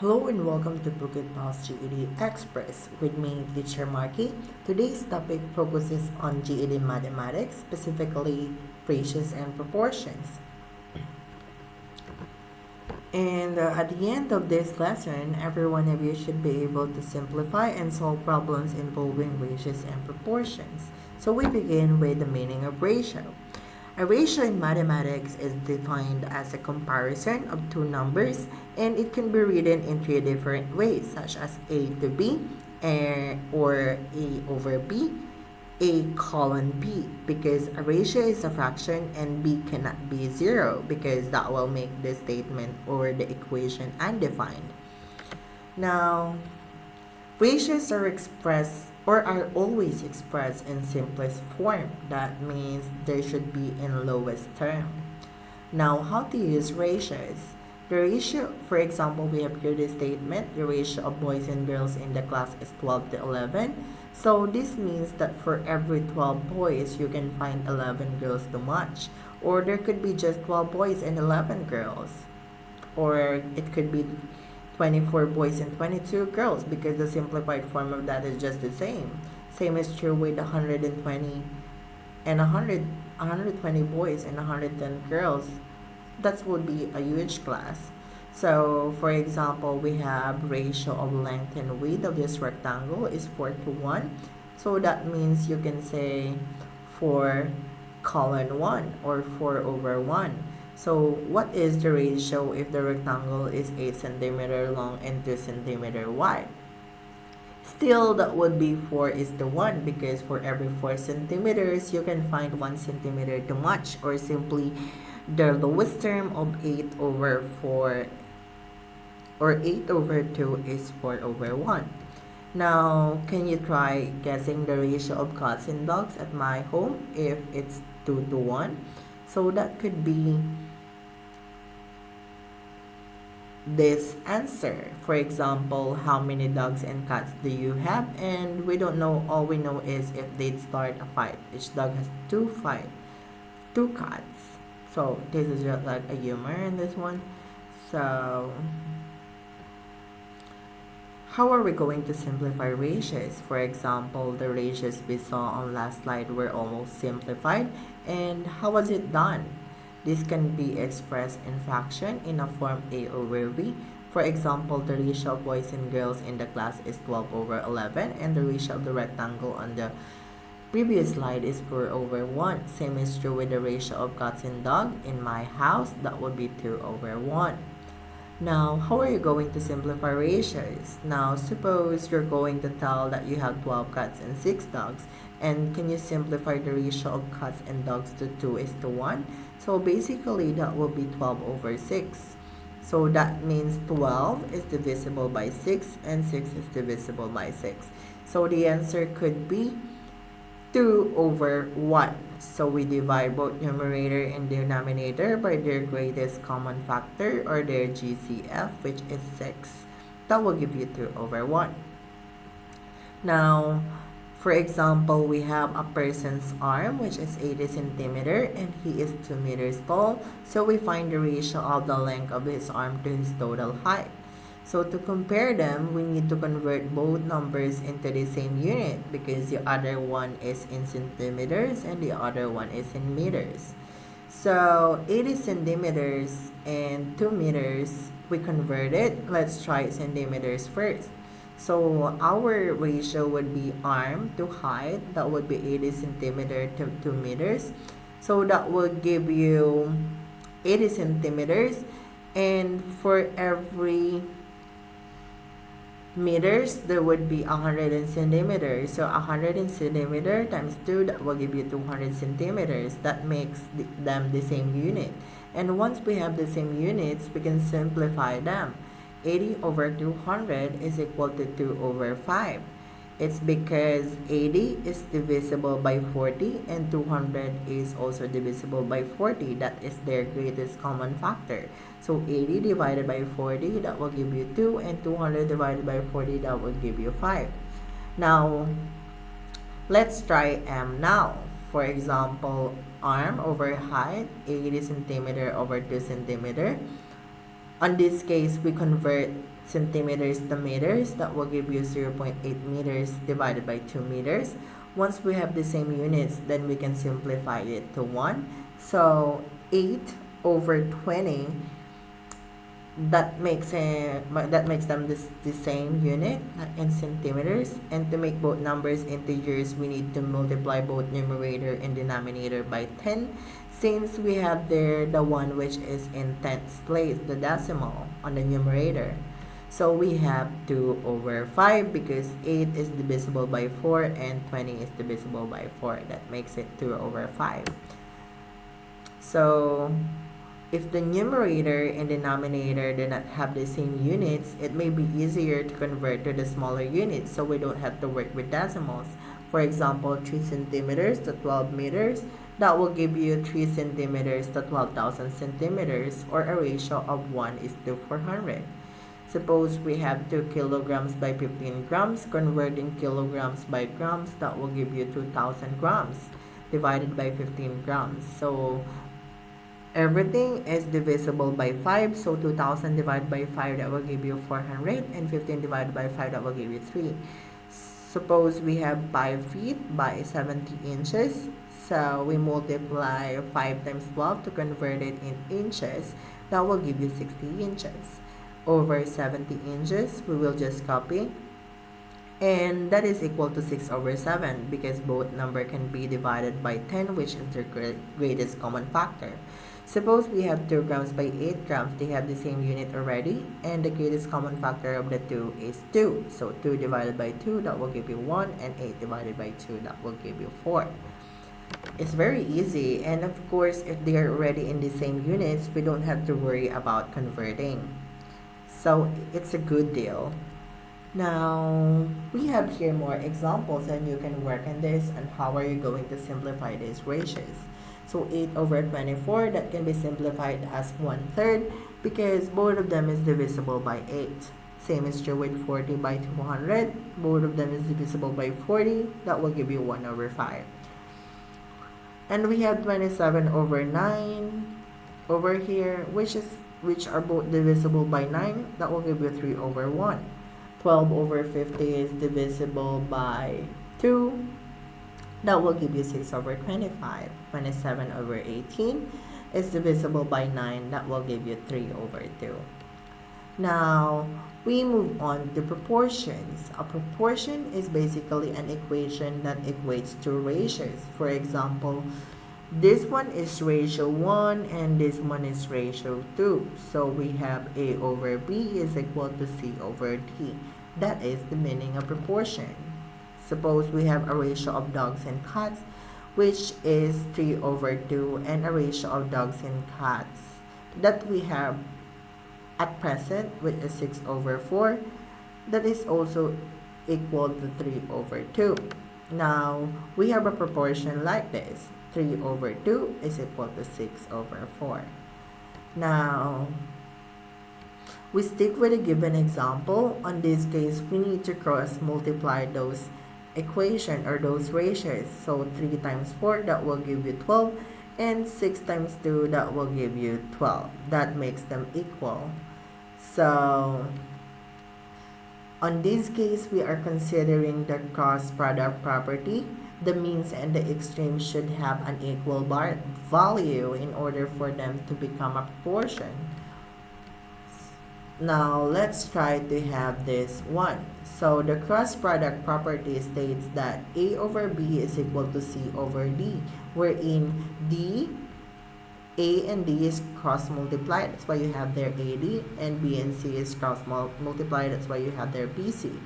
Hello and welcome to phuketpals GED Express with me, Teacher Marky. Today's topic focuses on GED mathematics, specifically ratios and proportions. And at the end of this lesson, every one of you should be able to simplify and solve problems involving ratios and proportions. So we begin with the meaning of ratio. A ratio in mathematics is defined as a comparison of two numbers, and it can be written in three different ways, such as A to B, or A over B, A colon B, because a ratio is a fraction and B cannot be zero because that will make the statement or the equation undefined. Now, ratios are expressed or are always expressed in simplest form. That means they should be in lowest term. Now, how to use ratios? The ratio, for example, we have here the statement, the ratio of boys and girls in the class is 12 to 11. So this means that for every 12 boys, you can find 11 girls to match. Or there could be just 12 boys and 11 girls. Or it could be 24 boys and 22 girls because the simplified form of that is just the same. Same is true with 120 and 120 boys and 110 girls. That would be a huge class. So, for example, we have ratio of length and width of this rectangle is 4 to 1. So that means you can say 4 colon 1 or 4 over 1. So what is the ratio if the rectangle is 8 centimeter long and 2 centimeter wide? Still, that would be 4 is to 1 because for every 4 centimeters, you can find 1 centimeter to match, or simply the lowest term of 8 over 4 or 8 over 2 is 4 over 1. Now, can you try guessing the ratio of cats and dogs at my home if it's 2 to 1? So that could be this answer. For example, how many dogs and cats do you have? And we don't know. All we know is if they'd start a fight. Each dog has two cats. So this is just like a humor in this one. So how are we going to simplify ratios? For example, the ratios we saw on last slide were almost simplified. And how was it done? This can be expressed in fraction in a form A over V. For example, the ratio of boys and girls in the class is 12 over 11, and the ratio of the rectangle on the previous slide is 4 over 1. Same is true with the ratio of cats and dog in my house. That would be 2 over 1. Now, how are you going to simplify ratios? Now, suppose you're going to tell that you have 12 cats and 6 dogs. And can you simplify the ratio of cats and dogs to 2 is to 1? So basically, that will be 12 over 6. So that means 12 is divisible by 6 and 6 is divisible by 6. So the answer could be 2 over 1. So we divide both numerator and denominator by their greatest common factor or their GCF, which is 6. That will give you 2 over 1. Now, for example, we have a person's arm, which is 80 centimeter, and he is 2 meters tall. So we find the ratio of the length of his arm to his total height. So to compare them, we need to convert both numbers into the same unit because the other one is in centimeters and the other one is in meters. So 80 centimeters and 2 meters, we convert it. Let's try centimeters first. So our ratio would be arm to height. That would be 80 centimeter to 2 meters. So that will give you 80 centimeters. And for every meters, there would be 100 centimeters. So 100 centimeter times 2, that will give you 200 centimeters. That makes them the same unit. And once we have the same units, we can simplify them. 80 over 200 is equal to 2 over 5. It's because 80 is divisible by 40 and 200 is also divisible by 40. That is their greatest common factor. So 80 divided by 40, that will give you 2, and 200 divided by 40, that will give you 5. Now, let's try M now. For example, arm over height, 80 centimeter over 2 centimeter. On this case, we convert centimeters to meters. That will give you 0.8 meters divided by 2 meters. Once we have the same units, then we can simplify it to 1. So 8 over 20, that makes them the same unit in centimeters. And to make both numbers integers, we need to multiply both numerator and denominator by 10, since we have there the one which is in tenths place, the decimal on the numerator. So we have 2 over 5 because 8 is divisible by 4 and 20 is divisible by 4. That makes it 2 over 5. So if the numerator and denominator do not have the same units, it may be easier to convert to the smaller units so we don't have to work with decimals. For example, 3 centimeters to 12 meters, that will give you 3 centimeters to 12,000 centimeters, or a ratio of 1:400. Suppose we have 2 kilograms by 15 grams, converting kilograms by grams, that will give you 2,000 grams divided by 15 grams. So everything is divisible by 5, so 2,000 divided by 5, that will give you 400, and 15 divided by 5, that will give you 3. Suppose we have 5 feet by 70 inches, so we multiply 5 times 12 to convert it in inches, that will give you 60 inches. Over 70 inches, we will just copy, and that is equal to 6 over 7 because both number can be divided by 10, which is their greatest common factor. Suppose we have 2 grams by 8 grams, they have the same unit already, and the greatest common factor of the two is 2. So 2 divided by 2, that will give you 1, and 8 divided by 2, that will give you 4. It's very easy, and of course, if they are already in the same units, we don't have to worry about converting. So it's a good deal. Now, we have here more examples, and you can work on this and how are you going to simplify these ratios. So 8 over 24, that can be simplified as 1/3 because both of them is divisible by 8. Same is true with 40 by 200. Both of them is divisible by 40. That will give you 1 over 5. And we have 27 over 9 over here, which are both divisible by 9. That will give you 3 over 1. 12 over 50 is divisible by 2. That will give you 6 over 25. 27 over 18 is divisible by 9. That will give you 3 over 2. Now, we move on to proportions. A proportion is basically an equation that equates two ratios. For example, this one is ratio 1 and this one is ratio 2. So we have A over B is equal to C over D. That is the meaning of proportion. Suppose we have a ratio of dogs and cats, which is 3 over 2, and a ratio of dogs and cats that we have at present, which is 6 over 4, that is also equal to 3 over 2. Now, we have a proportion like this. 3 over 2 is equal to 6 over 4. Now, we stick with a given example. On this case, we need to cross multiply those equation or those ratios. So 3 times 4, that will give you 12, and 6 times 2, that will give you 12. That makes them equal. So on this case, we are considering the cross product property. The means and the extreme should have an equal value in order for them to become a proportion. Now, let's try to have this one. So, the cross product property states that A over B is equal to C over D, wherein A and D is cross multiplied. That's why you have their AD, and B and C is cross multiplied. That's why you have their BC.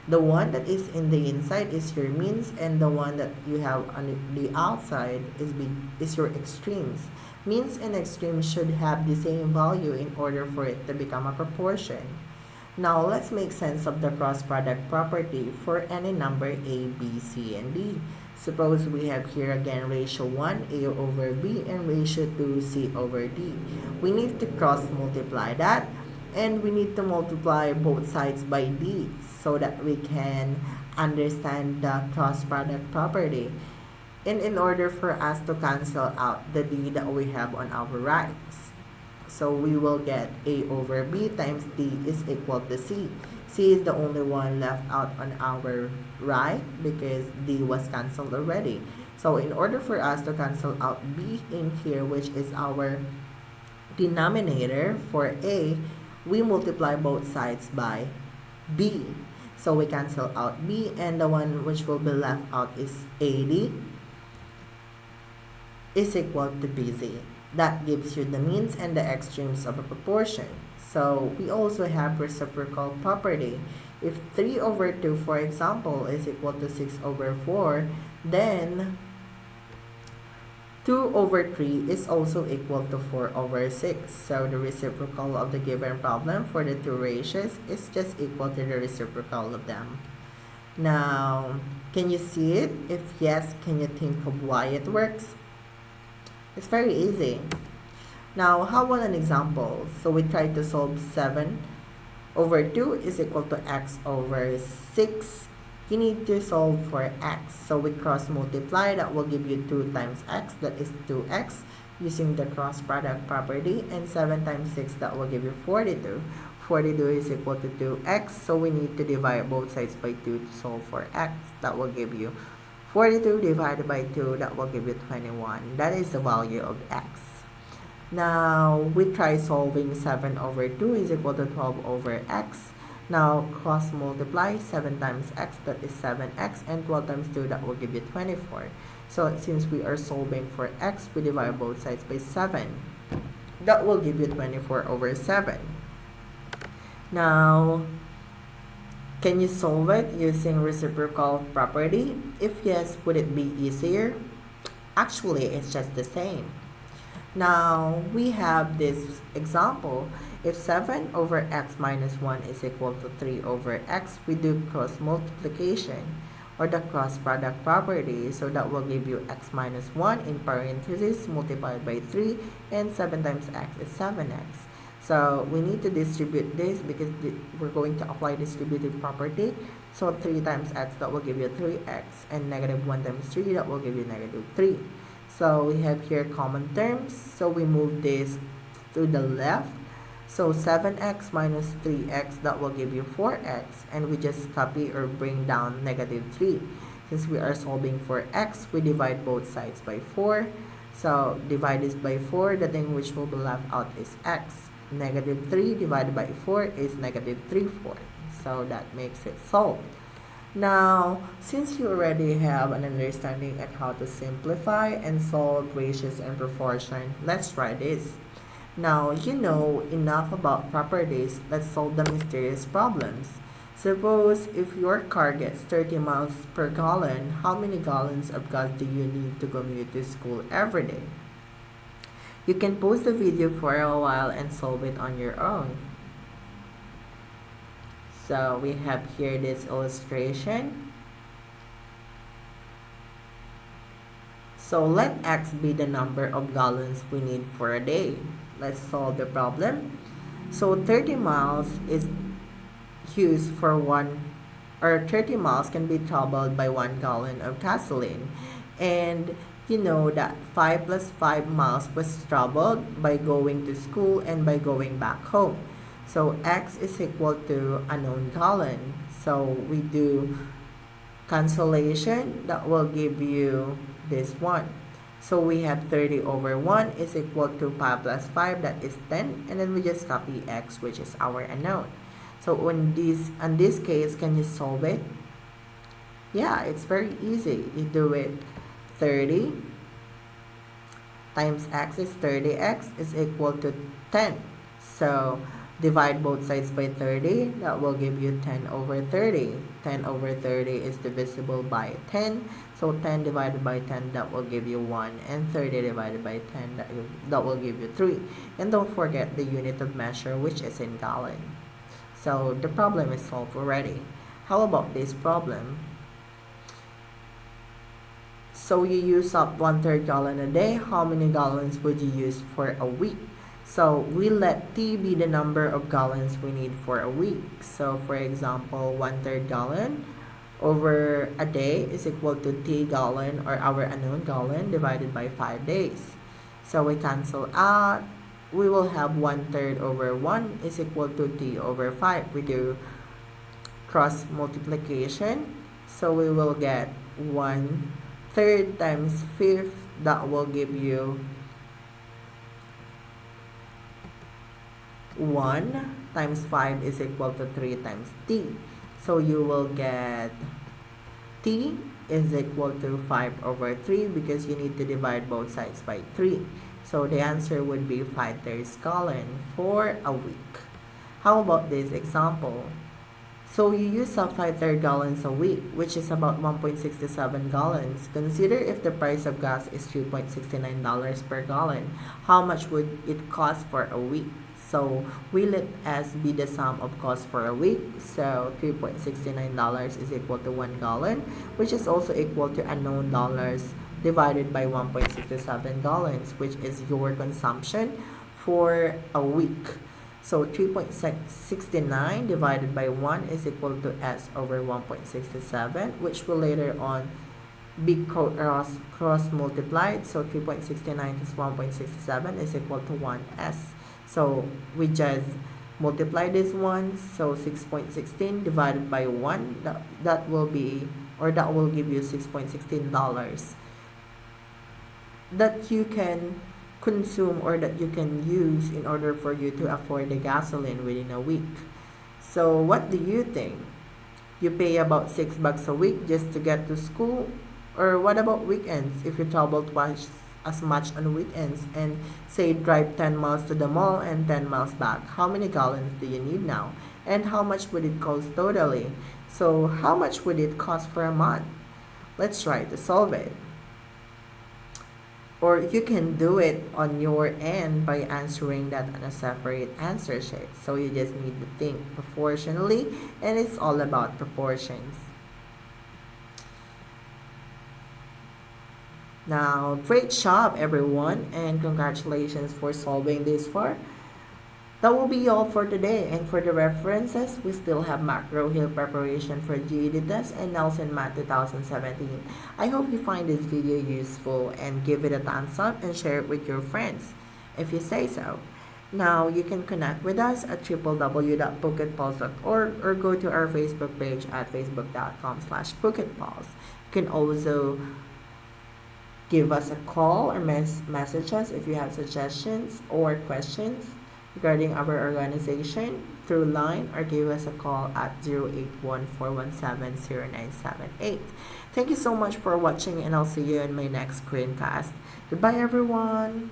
The one that is in the inside is your means, and the one that you have on the outside is your extremes. Means and extremes should have the same value in order for it to become a proportion. Now, let's make sense of the cross product property for any number A, B, C, and D. Suppose we have here again ratio 1, A over B, and ratio 2, C over D. We need to cross multiply that, and we need to multiply both sides by D so that we can understand the cross product property. And in order for us to cancel out the D that we have on our rights. So we will get A over B times D is equal to C. C is the only one left out on our right because D was cancelled already. So in order for us to cancel out B in here, which is our denominator for A, we multiply both sides by B. So we cancel out B, and the one which will be left out is AD is equal to BZ. That gives you the means and the extremes of a proportion. So we also have reciprocal property. If 3 over 2, for example, is equal to 6 over 4, then 2 over 3 is also equal to 4 over 6. So the reciprocal of the given problem for the two ratios is just equal to the reciprocal of them. Now, can you see it? If yes, can you think of why it works? It's very easy. Now, how about an example? So we try to solve 7 over 2 is equal to x over 6. You need to solve for x. So we cross multiply, that will give you 2 times x, that is 2x, using the cross product property, and 7 times 6, that will give you 42. 42 is equal to 2x, so we need to divide both sides by 2 to solve for x. That will give you 42 divided by 2, that will give you 21. That is the value of x. Now, we try solving 7 over 2 is equal to 12 over x. Now, cross multiply 7 times x, that is 7x, and 12 times 2, that will give you 24. So, since we are solving for x, we divide both sides by 7. That will give you 24 over 7. Now, can you solve it using reciprocal property? If yes, would it be easier? Actually, it's just the same. Now, we have this example. If 7 over x minus 1 is equal to 3 over x, we do cross multiplication or the cross product property. So that will give you x minus 1 in parentheses multiplied by 3, and 7 times x is 7x. So we need to distribute this because we're going to apply distributive property. So 3 times x, that will give you 3x, and negative 1 times 3, that will give you negative 3. So we have here common terms, so we move this to the left. So 7x minus 3x, that will give you 4x, and we just copy or bring down negative 3. Since we are solving for x, we divide both sides by 4. So divide this by 4, the thing which will be left out is x. Negative 3 divided by 4 is negative 3/4. So that makes it solved. Now, since you already have an understanding at how to simplify and solve ratios and proportion, let's try this. Now, you know enough about properties, let's solve the mysterious problems. Suppose if your car gets 30 miles per gallon, how many gallons of gas do you need to commute to school every day? You can pause the video for a while and solve it on your own. So we have here this illustration. So let x be the number of gallons we need for a day. Let's solve the problem. So 30 miles is used for 30 miles can be traveled by 1 gallon of gasoline. And you know that 5 plus 5 miles was traveled by going to school and by going back home. So x is equal to a known gallon. So we do cancellation, that will give you this one. So we have 30 over 1 is equal to 5 plus 5, that is 10. And then we just copy x, which is our unknown. So in this case, can you solve it? Yeah, it's very easy. You do it 30 times x is 30x is equal to 10. So divide both sides by 30, that will give you 10 over 30. 10 over 30 is divisible by 10. So 10 divided by 10, that will give you 1. And 30 divided by 10, that will give you 3. And don't forget the unit of measure, which is in gallon. So the problem is solved already. How about this problem? So you use up 1/3 gallon a day. How many gallons would you use for a week? So we let T be the number of gallons we need for a week. So for example, 1/3 gallon over a day is equal to T gallon, or our unknown gallon, divided by 5 days. So we cancel out we will have 1/3 over 1 is equal to 3 over 5. We do cross multiplication. So we will get 1/3 times 5th. That will give you 1 times 5 is equal to 3 times t. So you will get t is equal to 5 over 3 because you need to divide both sides by 3. So the answer would be 5/3 gallon for a week. How about this example? So you use up 5/3 gallons a week, which is about 1.67 gallons. Consider if the price of gas is $3.69 per gallon. How much would it cost for a week? So we let S be the sum of cost for a week. So $3.69 is equal to 1 gallon, which is also equal to unknown dollars divided by 1.67 gallons, which is your consumption for a week. So 3.69 divided by 1 is equal to S over 1.67, which will later on be cross multiplied. So 3.69 plus 1.67 is equal to 1S. So we just multiply this one. So 6.16 divided by 1, that will be, or that will give you $6.16 that you can consume or that you can use in order for you to afford the gasoline within a week. So what do you think? You pay about $6 a week just to get to school? Or what about weekends? If you travel twice as much on weekends and say drive 10 miles to the mall and 10 miles back, how many gallons do you need now? And how much would it cost totally? So how much would it cost for a month? Let's try to solve it. Or you can do it on your end by answering that on a separate answer sheet. So you just need to think proportionally, and it's all about proportions. Now, great job everyone, and congratulations for solving this far. That will be all for today, and for the references, we still have Macro Hill preparation for GED test and Nelson Math 2017. I hope you find this video useful and give it a thumbs up and share it with your friends if you say so. Now, you can connect with us at www.phuketpals.org or go to our Facebook page at facebook.com/phuketpals. You can also give us a call or message us if you have suggestions or questions regarding our organization through line, or give us a call at 081-417-0978. Thank you so much for watching, and I'll see you in my next screencast. Goodbye everyone.